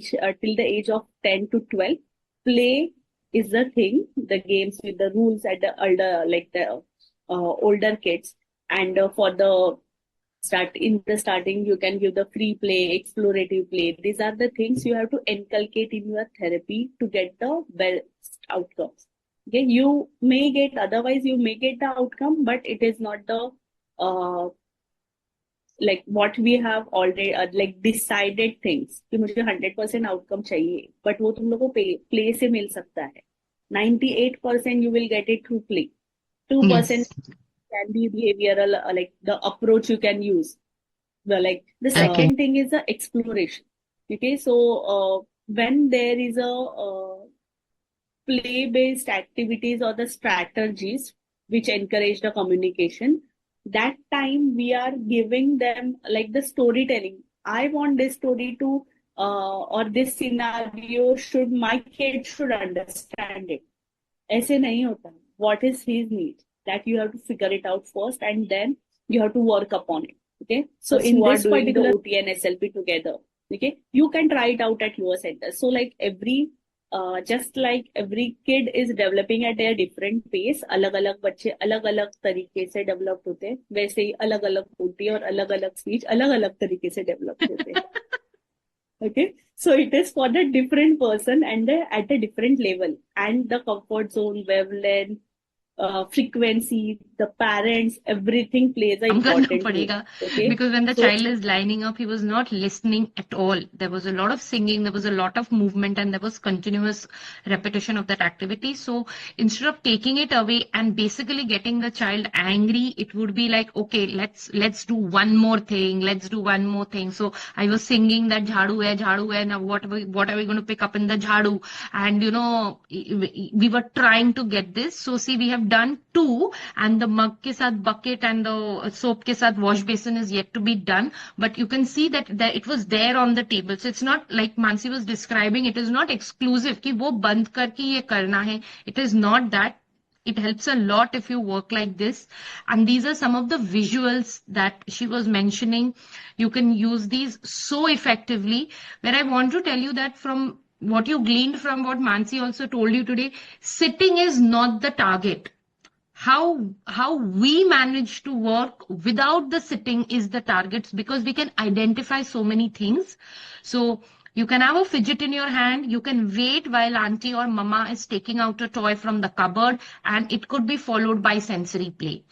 till the age of 10 to 12, play is the thing, the games with the rules at the older, like the older kids. And for the starting, you can give the free play, explorative play. These are the things you have to inculcate in your therapy to get the best outcomes. Okay, you may get the outcome, but it is not the uh, like what we have already like decided things कि मुझे 100% outcome चाहिए, but वो तुम लोग को play से मिल सकता है. 98% you will get it through play. 2% Yes, can be behavioral, like the approach you can use. Well, like the okay. second thing is the exploration. Okay, so when there is a play-based activities or the strategies which encourage the communication, that time we are giving them like the storytelling. I want this story to or this scenario should my kid should understand it. ऐसे नहीं होता. What is his need? That you have to figure it out first, and then you have to work upon it. Okay. So in who are this doing the particular OT and SLP together, okay, you can try it out at your center. So like just like every kid is developing at a different pace, अलग अलग बच्चे अलग अलग तरीके से develop होते हैं, वैसे ही अलग अलग OT और अलग अलग स्पीच अलग अलग तरीके से डेवलप होते हैं. Okay, so it is for the different person and at a different level, and the comfort zone, wavelength, frequency, the parents, everything plays an काम करना important role. पड़ेगा, Okay, because when the so child is lining up, he was not listening at all. There was a lot of singing, there was a lot of movement, and there was continuous repetition of that activity. So instead of taking it away and basically getting the child angry, it would be like, okay, let's do one more thing, let's do one more thing. So I was singing that jhadu hai, now what are we going to pick up in the jhadu? And we were trying to get this. So see, we have done two, and the mug ke sath bucket and the soap ke sath wash basin is yet to be done. But you can see that it was there on the table. So it's not like Mansi was describing, it is not exclusive कि वो बंद करके ये करना है. It is not that. It helps a lot if you work like this. And these are some of the visuals that she was mentioning. You can use these so effectively. Where I want to tell you that from what you gleaned from what Mansi also told you today, sitting is not the target. How we manage to work without the sitting is the targets, because we can identify so many things. So you can have a fidget in your hand, you can wait while auntie or mama is taking out a toy from the cupboard, and it could be followed by sensory play.